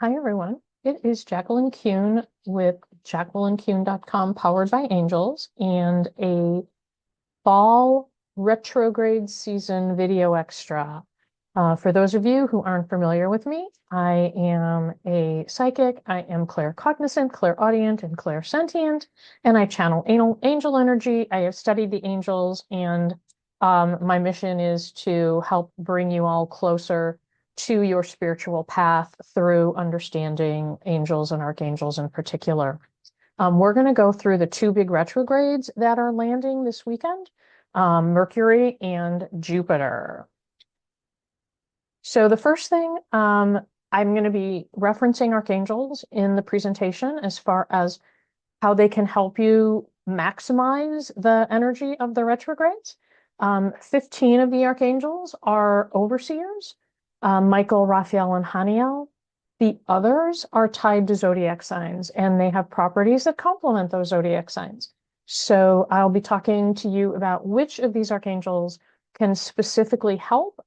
Hi, everyone. It is Jacqueline Kuhn with JacquelineKuhn.com, powered by Angels, and a fall retrograde season video extra. For those of you who aren't familiar with me, I am a psychic. I am claircognizant, clairaudient, and clairsentient, and I channel angel energy. I have studied the angels, and my mission is to help bring you all closer to your spiritual path through understanding angels and archangels in particular. We're going to go through the two big retrogrades that are landing this weekend, Mercury and Jupiter. So the first thing, I'm going to be referencing archangels in the presentation as far as how they can help you maximize the energy of the retrogrades. 15 of the archangels are overseers, Michael, Raphael, and Haniel. The others are tied to zodiac signs, and they have properties that complement those zodiac signs. So I'll be talking to you about which of these archangels can specifically help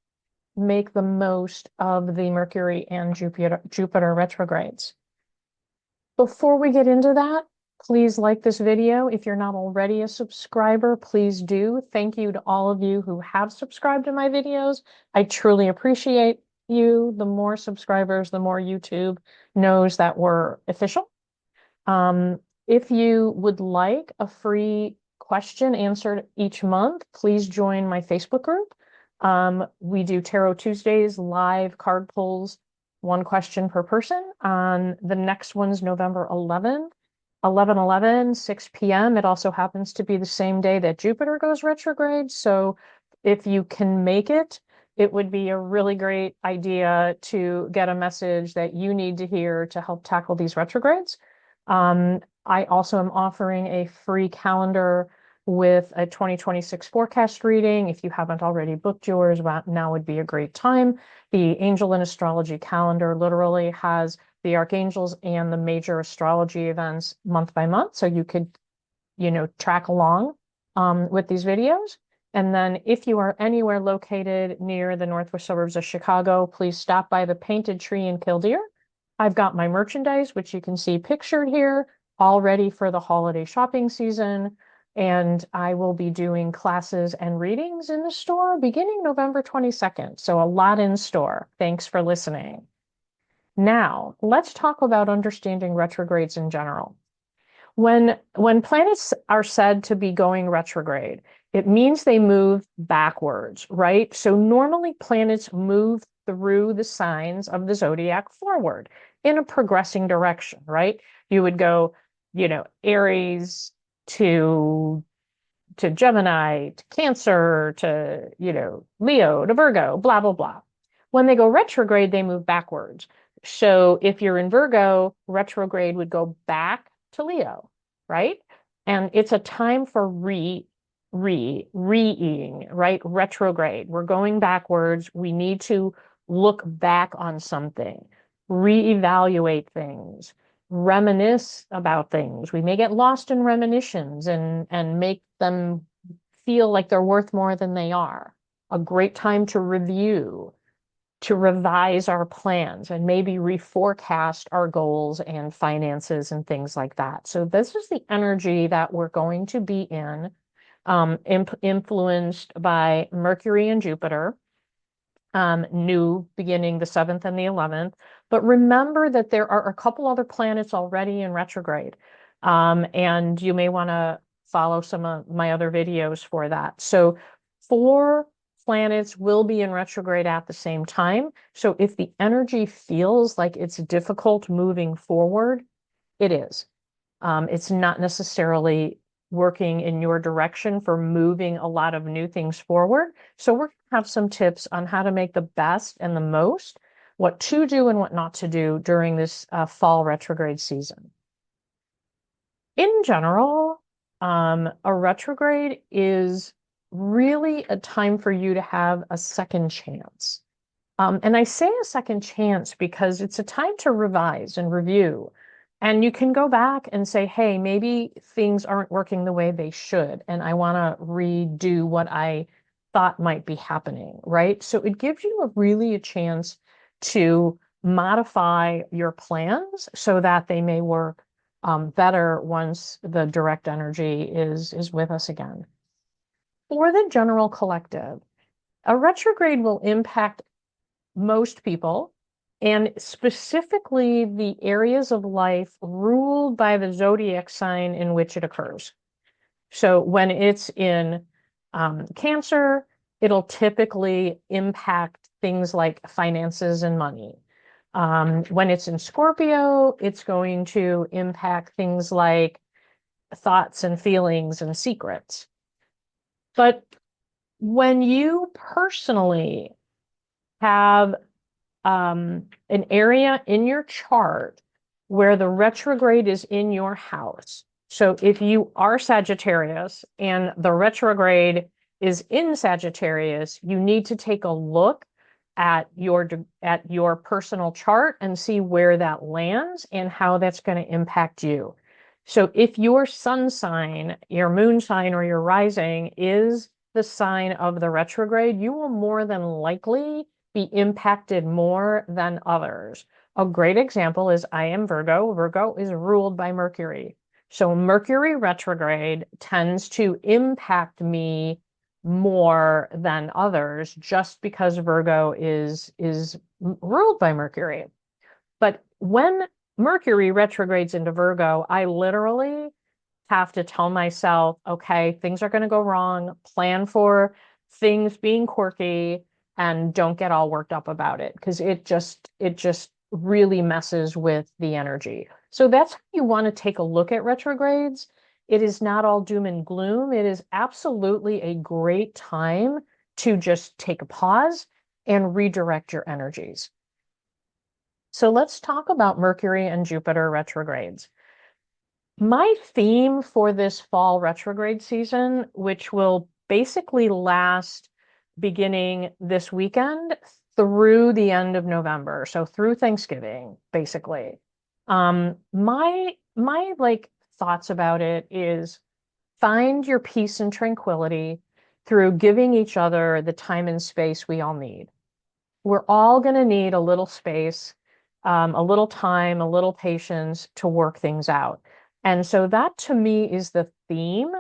make the most of the Mercury and Jupiter retrogrades. Before we get into that, please like this video. If you're not already a subscriber, please do. Thank you to all of you who have subscribed to my videos. I truly appreciate you. The more subscribers, the more YouTube knows that we're official. If you would like a free question answered each month, please join my Facebook group. We do Tarot Tuesdays, live card pulls, one question per person. The next one's November 11th, 11/11, 6 p.m. It also happens to be the same day that Jupiter goes retrograde. So if you can make it, it would be a really great idea to get a message that you need to hear to help tackle these retrogrades. I also am offering a free calendar with a 2026 forecast reading. If you haven't already booked yours, now would be a great time. The Angel and Astrology calendar literally has the archangels and the major astrology events month by month. So you could, track along with these videos. And then if you are anywhere located near the northwest suburbs of Chicago, please stop by the Painted Tree in Killdeer. I've got my merchandise, which you can see pictured here, all ready for the holiday shopping season. And I will be doing classes and readings in the store beginning November 22nd. So a lot in store. Thanks for listening. Now, let's talk about understanding retrogrades in general. When planets are said to be going retrograde, it means they move backwards, right? So normally planets move through the signs of the zodiac forward in a progressing direction, right? You would go, Aries to Gemini, to Cancer, to, Leo, to Virgo, blah, blah, blah. When they go retrograde, they move backwards. So if you're in Virgo, retrograde would go back to Leo, right? And it's a time for reing, right? Retrograde. We're going backwards. We need to look back on something, reevaluate things, reminisce about things. We may get lost in reminiscences and make them feel like they're worth more than they are. A great time to review, to revise our plans, and maybe reforecast our goals and finances and things like that. So this is the energy that we're going to be in, influenced by Mercury and Jupiter, new beginning the 7th and the 11th. But remember that there are a couple other planets already in retrograde. And you may want to follow some of my other videos for that. So 4 planets will be in retrograde at the same time. So if the energy feels like it's difficult moving forward, it is. It's not necessarily working in your direction for moving a lot of new things forward. So we're going to have some tips on how to make the best and the most, what to do and what not to do during this fall retrograde season. In general, a retrograde is really a time for you to have a second chance. And I say a second chance because it's a time to revise and review. And you can go back and say, hey, maybe things aren't working the way they should, and I want to redo what I thought might be happening, right? So it gives you really a chance to modify your plans so that they may work better once the direct energy is with us again. For the general collective, a retrograde will impact most people, and specifically the areas of life ruled by the zodiac sign in which it occurs. So when it's in Cancer, it'll typically impact things like finances and money. When it's in Scorpio, it's going to impact things like thoughts and feelings and secrets. But when you personally have an area in your chart where the retrograde is in your house, so if you are Sagittarius and the retrograde is in Sagittarius, you need to take a look at your personal chart and see where that lands and how that's going to impact you. So if your sun sign, your moon sign, or your rising is the sign of the retrograde, you will more than likely be impacted more than others. A great example is I am Virgo. Virgo is ruled by Mercury. So Mercury retrograde tends to impact me more than others just because Virgo is ruled by Mercury. But when Mercury retrogrades into Virgo, I literally have to tell myself, okay, things are going to go wrong, plan for things being quirky, and don't get all worked up about it because it just really messes with the energy. So that's how you want to take a look at retrogrades. It is not all doom and gloom. It is absolutely a great time to just take a pause and redirect your energies. So let's talk about Mercury and Jupiter retrogrades. My theme for this fall retrograde season, which will basically last beginning this weekend through the end of November, so through Thanksgiving, basically. My like thoughts about it is find your peace and tranquility through giving each other the time and space we all need. We're all going to need a little space, a little time, a little patience to work things out. And so that to me is the theme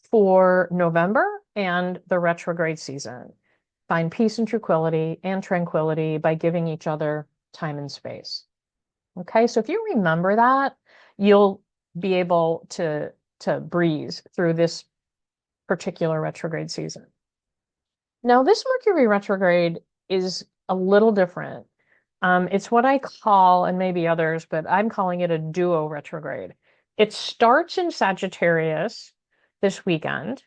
for November and the retrograde season. Find peace and tranquility by giving each other time and space. Okay, so if you remember that, you'll be able to breeze through this particular retrograde season. Now, this Mercury retrograde is a little different. It's what I call, and maybe others, but I'm calling it a duo retrograde. It starts in Sagittarius this weekend,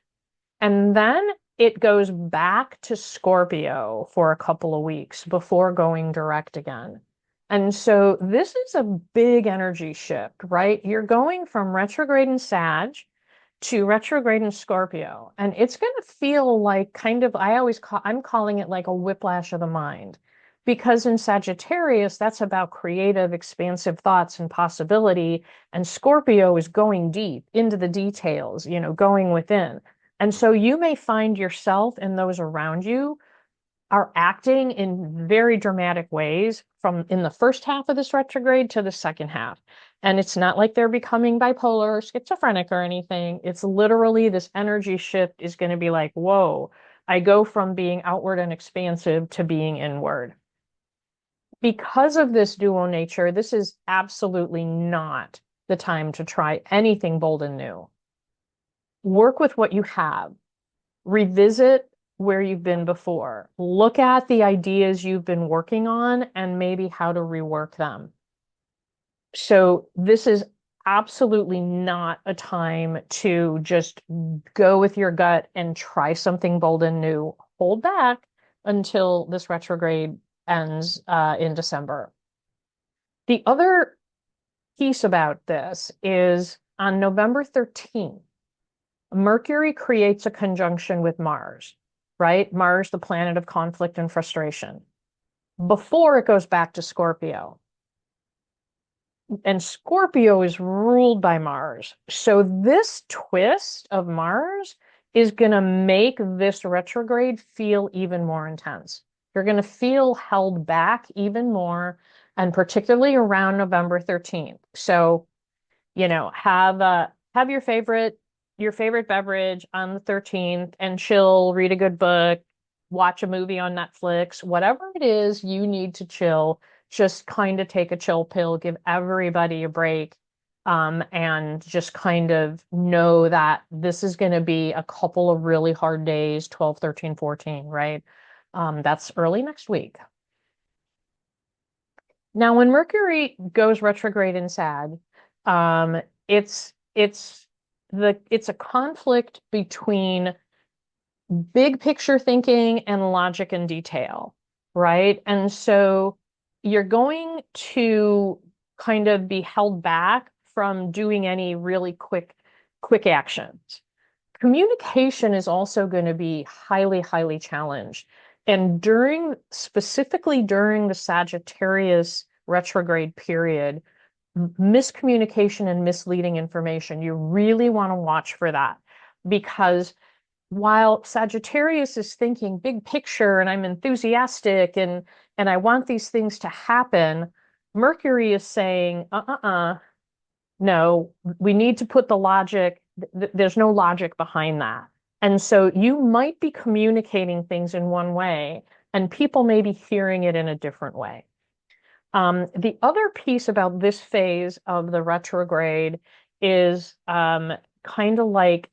and then it goes back to Scorpio for a couple of weeks before going direct again. And so this is a big energy shift, right? You're going from retrograde in Sag to retrograde in Scorpio. And it's going to feel like I'm calling it like a whiplash of the mind. Because in Sagittarius, that's about creative, expansive thoughts and possibility. And Scorpio is going deep into the details, going within. And so you may find yourself and those around you are acting in very dramatic ways from in the first half of this retrograde to the second half. And it's not like they're becoming bipolar or schizophrenic or anything. It's literally this energy shift is going to be like, whoa, I go from being outward and expansive to being inward. Because of this dual nature, this is absolutely not the time to try anything bold and new. Work with what you have. Revisit where you've been before. Look at the ideas you've been working on and maybe how to rework them. So this is absolutely not a time to just go with your gut and try something bold and new. Hold back until this retrograde ends in December. The other piece about this is on November 13th, Mercury creates a conjunction with Mars, right? Mars, the planet of conflict and frustration, before it goes back to Scorpio. And Scorpio is ruled by Mars. So this twist of Mars is going to make this retrograde feel even more intense. You're going to feel held back even more. and particularly around November 13th. So, have your favorite beverage on the 13th and chill, read a good book, watch a movie on Netflix, whatever it is you need to chill, just kind of take a chill pill, give everybody a break, and just kind of know that this is going to be a couple of really hard days, 12, 13, 14, right? That's early next week. Now, when Mercury goes retrograde in Sag, it's a conflict between big picture thinking and logic and detail, right? And so you're going to kind of be held back from doing any really quick actions. Communication is also going to be highly, highly challenged. And specifically during the Sagittarius retrograde period, miscommunication and misleading information, you really want to watch for that, because while Sagittarius is thinking big picture and I'm enthusiastic and I want these things to happen, Mercury is saying, no, we need to put the logic, there's no logic behind that. And so you might be communicating things in one way, and people may be hearing it in a different way. The other piece about this phase of the retrograde is kind of like,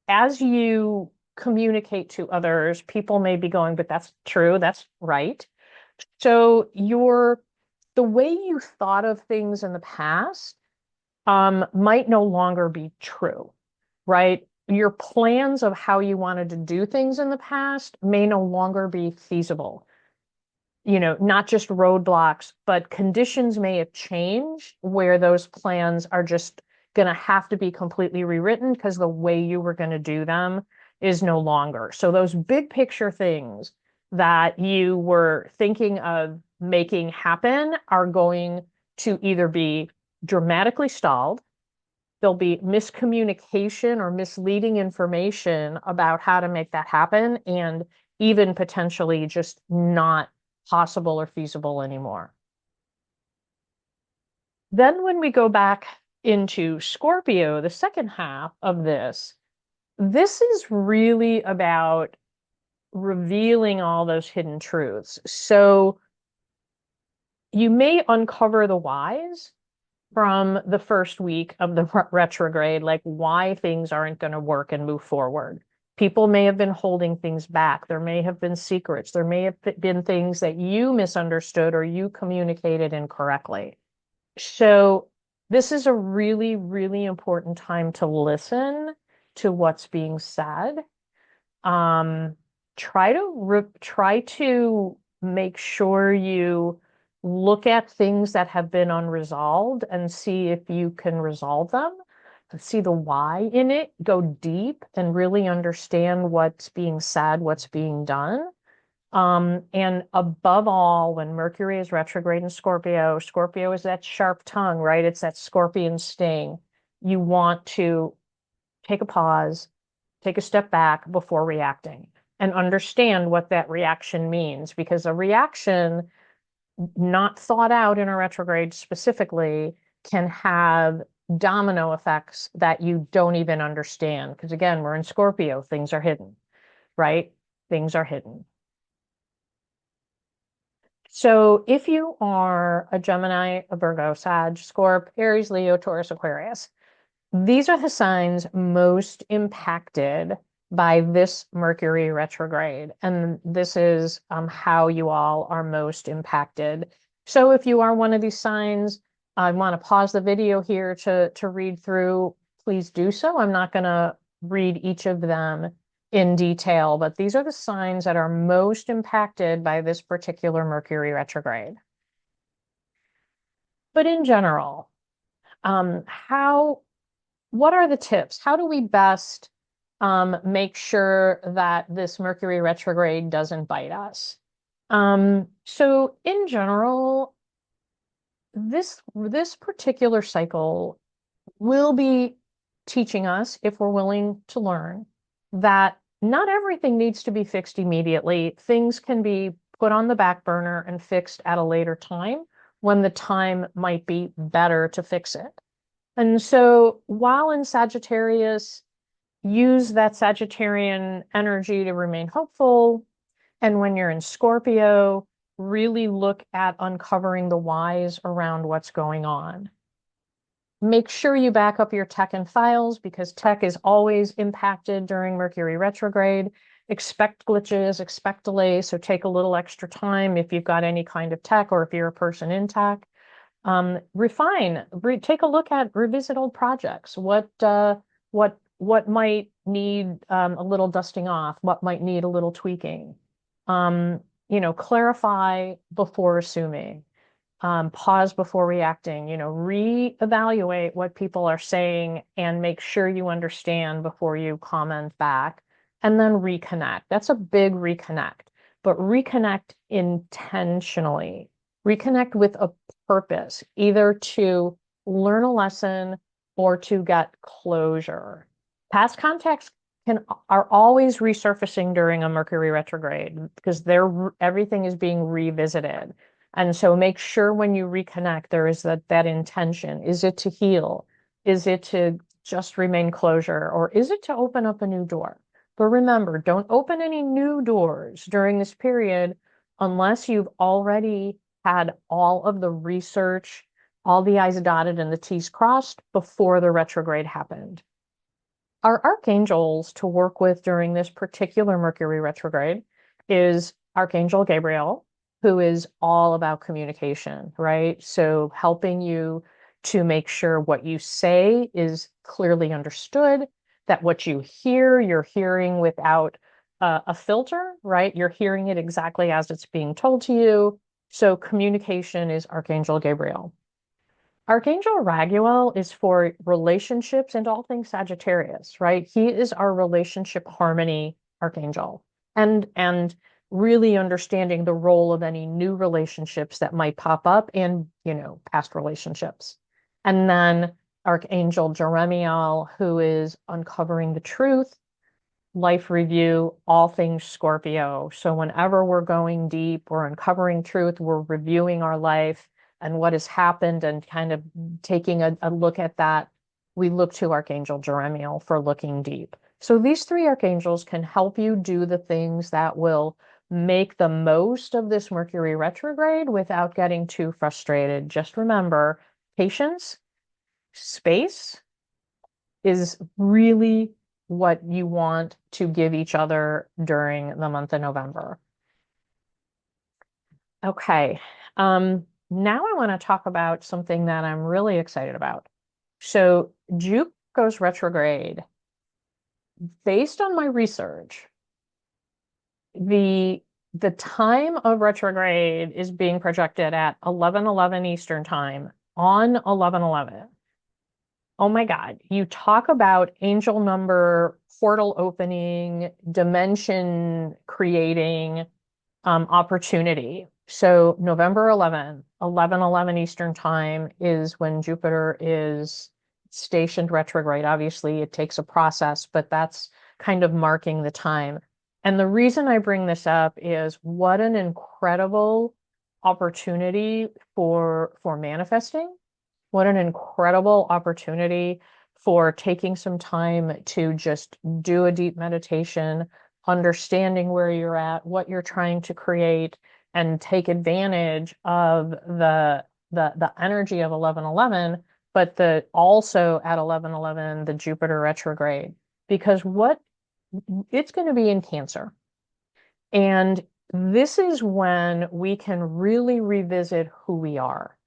as you communicate to others, people may be going, but that's true, that's right. So the way you thought of things in the past might no longer be true, right? Your plans of how you wanted to do things in the past may no longer be feasible. Not just roadblocks, but conditions may have changed where those plans are just going to have to be completely rewritten because the way you were going to do them is no longer. So those big picture things that you were thinking of making happen are going to either be dramatically stalled, there'll be miscommunication or misleading information about how to make that happen, and even potentially just not possible or feasible anymore. Then when we go back into Scorpio, the second half of this is really about revealing all those hidden truths. So you may uncover the whys from the first week of the retrograde, like why things aren't going to work and move forward. People may have been holding things back. There may have been secrets. There may have been things that you misunderstood or you communicated incorrectly. So this is a really, really important time to listen to what's being said. Try to make sure you look at things that have been unresolved and see if you can resolve them. See the why in it, go deep and really understand what's being said, what's being done. And above all, when Mercury is retrograde in Scorpio, Scorpio is that sharp tongue, right? It's that scorpion sting. You want to take a pause, take a step back before reacting, and understand what that reaction means, because a reaction not thought out in a retrograde specifically can have domino effects that you don't even understand. Because again, we're in Scorpio, things are hidden, right? Things are hidden. So if you are a Gemini, a Virgo, Sag, Scorp, Aries, Leo, Taurus, Aquarius, these are the signs most impacted by this Mercury retrograde. And this is how you all are most impacted. So if you are one of these signs, I want to pause the video here to read through. Please do so. I'm not going to read each of them in detail, but these are the signs that are most impacted by this particular Mercury retrograde. But in general, what are the tips? How do we best make sure that this Mercury retrograde doesn't bite us? So in general, this particular cycle will be teaching us, if we're willing to learn, that not everything needs to be fixed immediately. Things can be put on the back burner and fixed at a later time when the time might be better to fix it. And so while in Sagittarius, use that Sagittarian energy to remain hopeful. And when you're in Scorpio, really look at uncovering the whys around what's going on. Make sure you back up your tech and files because tech is always impacted during Mercury retrograde. Expect glitches, expect delays, so take a little extra time if you've got any kind of tech or if you're a person in tech. Refine, take a look at, revisit old projects. What might need a little dusting off? What might need a little tweaking? Clarify before assuming. Pause before reacting, reevaluate what people are saying and make sure you understand before you comment back, and then reconnect. That's a big reconnect, but reconnect intentionally. Reconnect with a purpose, either to learn a lesson or to get closure. Past contacts are always resurfacing during a Mercury retrograde because everything is being revisited. And so make sure when you reconnect, there is that intention. Is it to heal? Is it to just remain closure? Or is it to open up a new door? But remember, don't open any new doors during this period unless you've already had all of the research, all the I's dotted and the T's crossed before the retrograde happened. Our archangels to work with during this particular Mercury retrograde is Archangel Gabriel, who is all about communication, right? So helping you to make sure what you say is clearly understood, that what you hear, you're hearing without a filter, right? You're hearing it exactly as it's being told to you. So communication is Archangel Gabriel. Archangel Raguel is for relationships and all things Sagittarius, right? He is our relationship harmony archangel and really understanding the role of any new relationships that might pop up and, past relationships. And then Archangel Jeremiel, who is uncovering the truth, life review, all things Scorpio. So whenever we're going deep, we're uncovering truth, we're reviewing our life and what has happened and kind of taking a look at that, we look to Archangel Jeremiel for looking deep. So these three archangels can help you do the things that will make the most of this Mercury retrograde without getting too frustrated. Just remember, patience, space is really what you want to give each other during the month of November. Okay. Now I want to talk about something that I'm really excited about. So Jupiter goes retrograde. Based on my research, the time of retrograde is being projected at 11:11 Eastern time on 11:11. Oh my God, you talk about angel number, portal opening, dimension creating, opportunity. So November 11th, 11:11 Eastern time is when Jupiter is stationed retrograde. Obviously, it takes a process, but that's kind of marking the time. And the reason I bring this up is what an incredible opportunity for manifesting. What an incredible opportunity for taking some time to just do a deep meditation, understanding where you're at, what you're trying to create, and take advantage of the energy of 11:11, but also at 11:11 the Jupiter retrograde, because it's going to be in Cancer, and this is when we can really revisit who we are,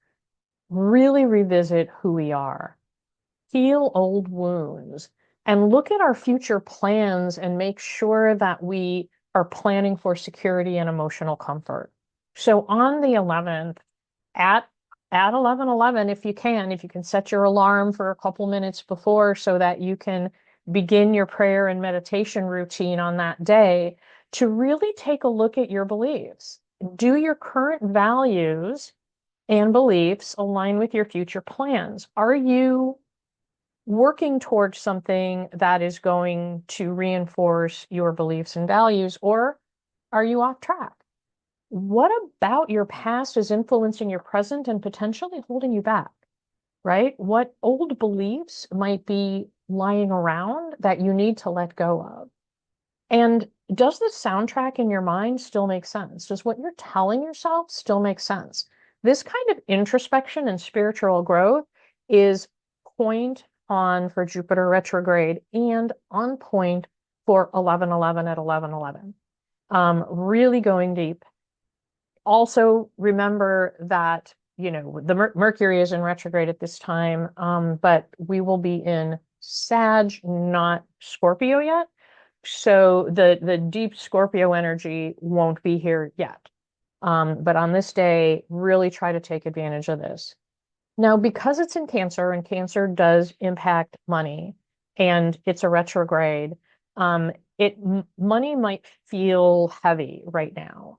heal old wounds, and look at our future plans and make sure that we are planning for security and emotional comfort. So on the 11th at 11:11, if you can set your alarm for a couple minutes before so that you can begin your prayer and meditation routine on that day to really take a look at your beliefs. Do your current values and beliefs align with your future plans? Are you working towards something that is going to reinforce your beliefs and values, or are you off track? what about your past is influencing your present and potentially holding you back, right? What old beliefs might be lying around that you need to let go of? And does the soundtrack in your mind still make sense? Does what you're telling yourself still make sense? This kind of introspection and spiritual growth is point on for Jupiter retrograde and on point for 11/11 at 11/11. Really going deep. Also, remember that, the Mercury is in retrograde at this time, but we will be in Sag, not Scorpio yet. So the deep Scorpio energy won't be here yet. But on this day, really try to take advantage of this. Now, because it's in Cancer and Cancer does impact money and it's a retrograde, money might feel heavy right now.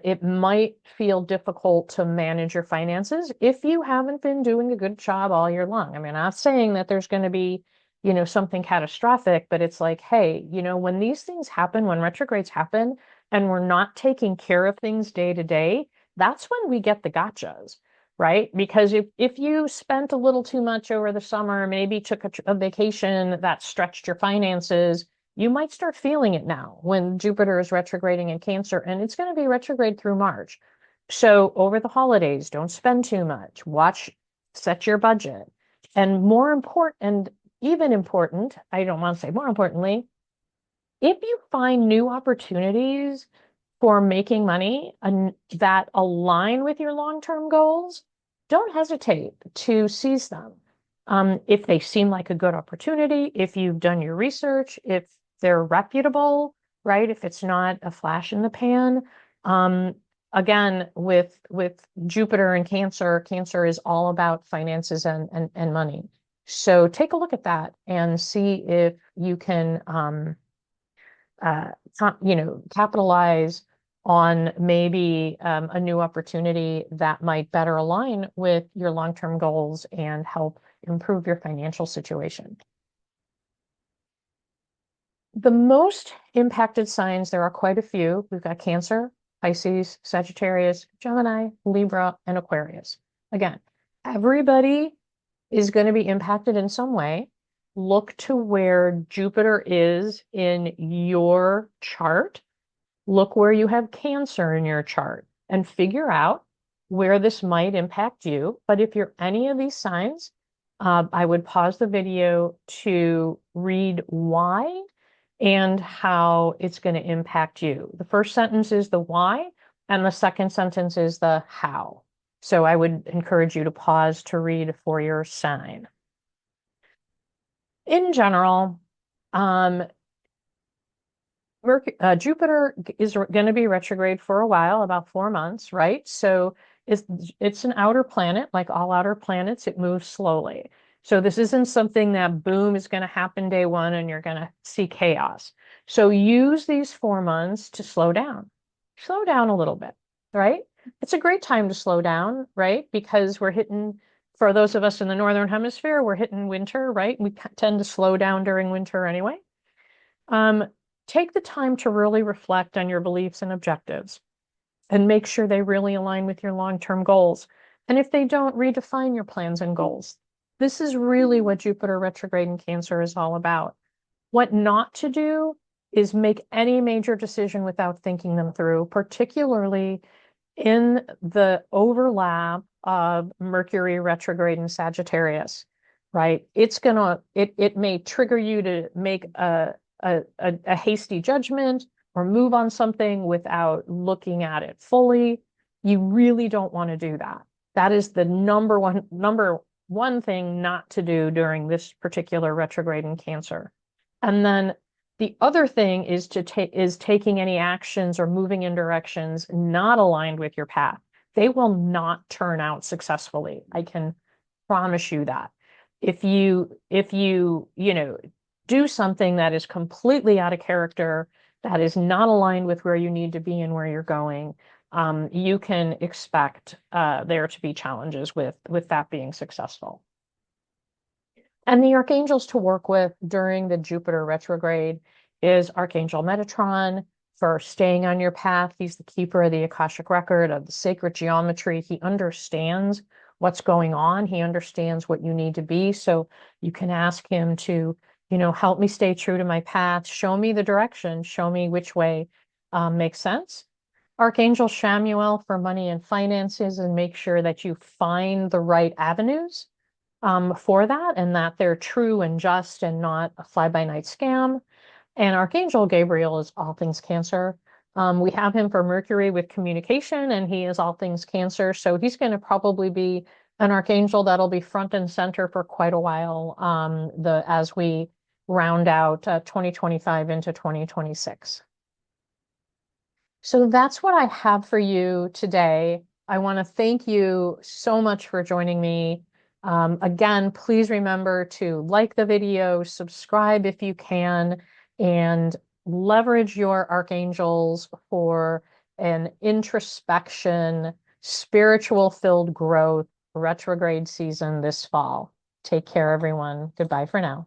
It might feel difficult to manage your finances if you haven't been doing a good job all year long. I mean, I'm not saying that there's going to be, something catastrophic, but it's like, hey, when these things happen, when retrogrades happen, and we're not taking care of things day to day, that's when we get the gotchas, right? Because if you spent a little too much over the summer, maybe took a vacation that stretched your finances, you might start feeling it now when Jupiter is retrograding in Cancer, and it's going to be retrograde through March. So over the holidays, don't spend too much. Set your budget. And more important, and even important, I don't want to say more importantly, if you find new opportunities for making money that align with your long-term goals, don't hesitate to seize them. If they seem like a good opportunity, if you've done your research, if they're reputable, right? If it's not a flash in the pan. Again, with Jupiter and Cancer, Cancer is all about finances and money. So take a look at that and see if you can capitalize on maybe a new opportunity that might better align with your long-term goals and help improve your financial situation. The most impacted signs, there are quite a few. We've got Cancer, Pisces, Sagittarius, Gemini, Libra, and Aquarius. Again, everybody is going to be impacted in some way. Look to where Jupiter is in your chart. Look where you have Cancer in your chart and figure out where this might impact you. But if you're any of these signs, I would pause the video to read why and how it's going to impact you. The first sentence is the why, and the second sentence is the how. So I would encourage you to pause to read for your sign. In general, Jupiter is going to be retrograde for a while, about 4 months, right? So it's an outer planet, like all outer planets, it moves slowly. So this isn't something that boom is going to happen day one and you're going to see chaos. So use these 4 months to slow down a little bit, right? It's a great time to slow down, right? Because for those of us in the Northern Hemisphere, we're hitting winter, right? We tend to slow down during winter anyway. Take the time to really reflect on your beliefs and objectives and make sure they really align with your long-term goals. And if they don't, redefine your plans and goals. This is really what Jupiter retrograde in Cancer is all about. What not to do is make any major decision without thinking them through, particularly in the overlap of Mercury retrograde in Sagittarius, right? It may trigger you to make a hasty judgment or move on something without looking at it fully. You really don't want to do that. That is the number one thing not to do during this particular retrograde in Cancer. And then the other thing is taking any actions or moving in directions not aligned with your path. They will not turn out successfully. I can promise you that. If you do something that is completely out of character, that is not aligned with where you need to be and where you're going, you can expect there to be challenges with that being successful. And the archangels to work with during the Jupiter retrograde is Archangel Metatron, for staying on your path. He's the keeper of the Akashic record, of the sacred geometry. He understands what's going on. He understands what you need to be. So you can ask him to, help me stay true to my path, show me the direction, show me which way makes sense. Archangel Shamuel for money and finances, and make sure that you find the right avenues for that, and that they're true and just and not a fly-by-night scam. And Archangel Gabriel is all things Cancer. We have him for Mercury with communication, and he is all things Cancer. So he's going to probably be an archangel that'll be front and center for quite a while as we round out 2025 into 2026. So that's what I have for you today. I want to thank you so much for joining me. Again, please remember to like the video, subscribe if you can, and leverage your archangels for an introspection, spiritual-filled growth retrograde season this fall. Take care, everyone. Goodbye for now.